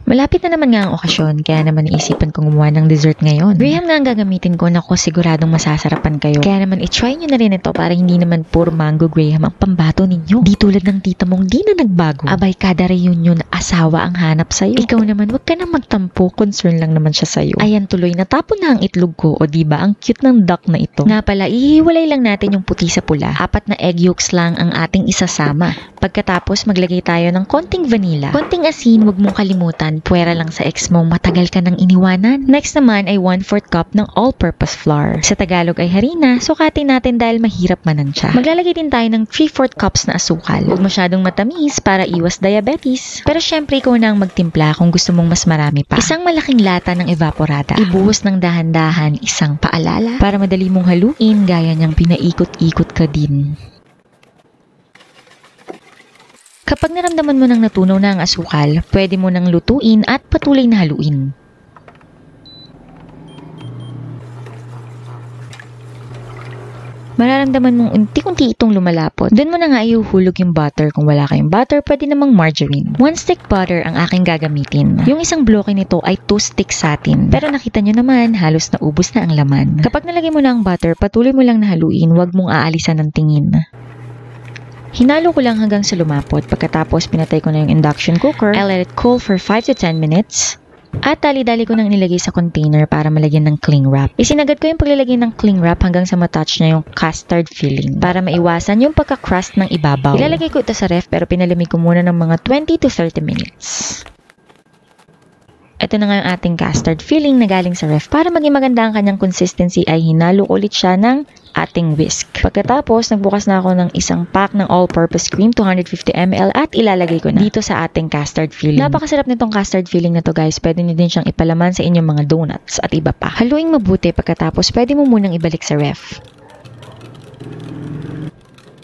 Malapit na naman nga ang okasyon, kaya naman iisipan kong gumawa ng dessert ngayon. Graham nga ang gagamitin ko, naku siguradong masasarapan kayo. Kaya naman itry nyo na rin ito para hindi naman puro mango Graham ang pambato ninyo. Di tulad ng tita mong di na nagbago. Abay, kada reunion asawa ang hanap sa'yo. Ikaw naman, wag ka na magtampo, concern lang naman siya sa'yo. Ayan tuloy, natapon na ang itlog ko, o diba ang cute ng duck na ito. Nga pala, ihiwalay lang natin yung puti sa pula. 4 na egg yolks lang ang ating isasama. Pagkatapos, maglagay tayo ng konting vanilla. Konting asin, wag mong kalimutan. Puwera lang sa ex mo, matagal ka nang iniwanan. Next naman ay 1/4 cup ng all-purpose flour. Sa Tagalog ay harina, sukatin natin dahil mahirap manansya. Maglalagay din tayo ng 3/4 cups na asukal. Huwag masyadong matamis para iwas diabetes. Pero syempre ikaw na ang magtimpla kung gusto mong mas marami pa. Isang malaking lata ng evaporada. Ibuhos ng dahan-dahan, isang paalala para madali mong haluin gaya niyang pinaikot-ikot ka din. Kapag naramdaman mo nang natunaw na ang asukal, pwede mo nang lutuin at patuloy na haluin. Mararamdaman mong unti-unti itong lumalapot. Doon mo na nga ihuhulog yung butter. Kung wala kayong butter, pwede namang margarine. 1 stick butter ang aking gagamitin. Yung isang bloke nito ay 2 sticks sa atin. Pero nakita nyo naman, halos naubos na ang laman. Kapag nalagay mo na ang butter, patuloy mo lang na haluin. Huwag mong aalisan ng tingin. Hinalo ko lang hanggang sa lumapot. Pagkatapos, pinatay ko na yung induction cooker. I let it cool for 5 to 10 minutes. At dali-dali ko nang nilagay sa container para malagyan ng cling wrap. Isinagad ko yung paglalagay ng cling wrap hanggang sa matouch na yung custard filling para maiwasan yung pagka-crust ng ibabaw. Ilalagay ko ito sa ref pero pinalamig ko muna ng mga 20 to 30 minutes. Ito na nga yung ating custard filling na galing sa ref. Para maging maganda ang kanyang consistency ay hinalo ulit siya ng ating whisk. Pagkatapos, nagbukas na ako ng isang pack ng all-purpose cream, 250 ml at ilalagay ko na dito sa ating custard filling. Napakasarap nitong custard filling na to guys. Pwede nyo din siyang ipalaman sa inyong mga donuts at iba pa. Haluing mabuti pagkatapos pwede mo munang ibalik sa ref.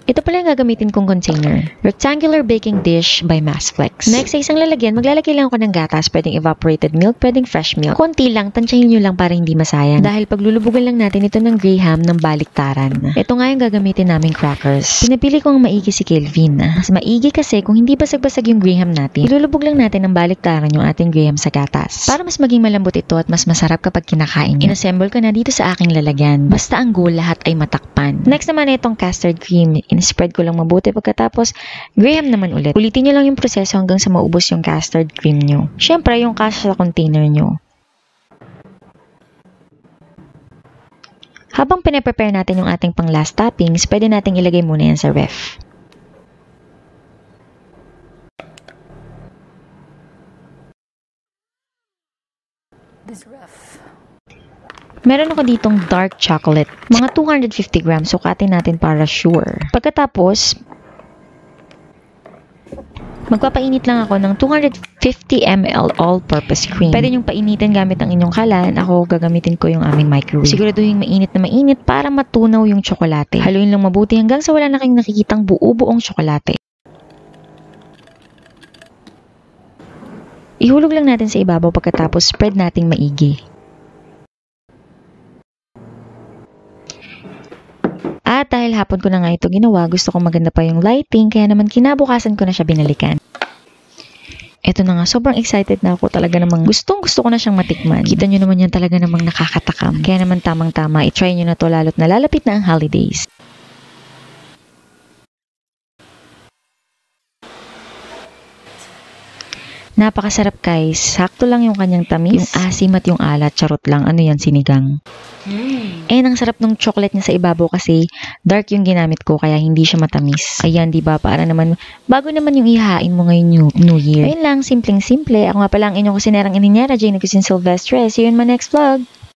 Ito pala yung gagamitin kong container. Rectangular baking dish by Massflex. Next, sa isang lalagyan, maglalagay lang ako ng gatas. Pwedeng evaporated milk, pwedeng fresh milk. Konti lang, tansyahin nyo lang para hindi masayang. Dahil paglulubugan lang natin ito ng Graham ng baliktaran. Ito nga yung gagamitin naming crackers. Pinapili ko ang maigi si Kelvin. Mas maigi kasi kung hindi basag-basag yung Graham natin, ilulubog lang natin ng baliktaran yung ating Graham sa gatas. Para mas maging malambot ito at mas masarap kapag kinakain nyo. Inassemble ko na dito sa aking lalagyan. Basta ang goal lahat ay matakpan. Next naman itong custard cream. In-spread ko lang mabuti pagkatapos Graham naman ulit. Ulitin nyo lang yung proseso hanggang sa maubos yung custard cream nyo. Syempre, yung kasya sa container nyo. Habang pinaprepare natin yung ating pang last toppings, pwede nating ilagay muna yan sa ref. Meron ako ditong dark chocolate. Mga 250 grams. Sukatin natin para sure. Pagkatapos, magpapainit lang ako ng 250 ml all-purpose cream. Pwede nyong painitin gamit ang inyong kalan. Ako, gagamitin ko yung aming microwave. Siguraduhin mainit na mainit para matunaw yung tsokolate. Haluin lang mabuti hanggang sa wala na kayong nakikitang buo-buong tsokolate. Ihulog lang natin sa ibabaw pagkatapos spread nating maigi. At dahil hapon ko na nga ito ginawa, gusto kong maganda pa yung lighting, kaya naman kinabukasan ko na siya binalikan. Ito na nga, sobrang excited na ako talaga namang gusto ko na siyang matikman. Kita nyo naman yan talaga namang nakakatakam. Kaya naman tamang-tama, itry nyo na to lalo't na lalapit na ang holidays. Napakasarap guys. Sakto lang yung kanyang tamis. Yung asim at yung alat. Charot lang. Ano yan? Sinigang. Ang sarap ng chocolate niya sa ibabaw kasi dark yung ginamit ko kaya hindi siya matamis. Ayan, diba? Para naman, bago naman yung ihahain mo ngayon New Year. Ayun lang, simpleng-simple. Ako nga pala ang inyong kusinerang ininyera, Jane Cuisine Silvestre. See you in my next vlog.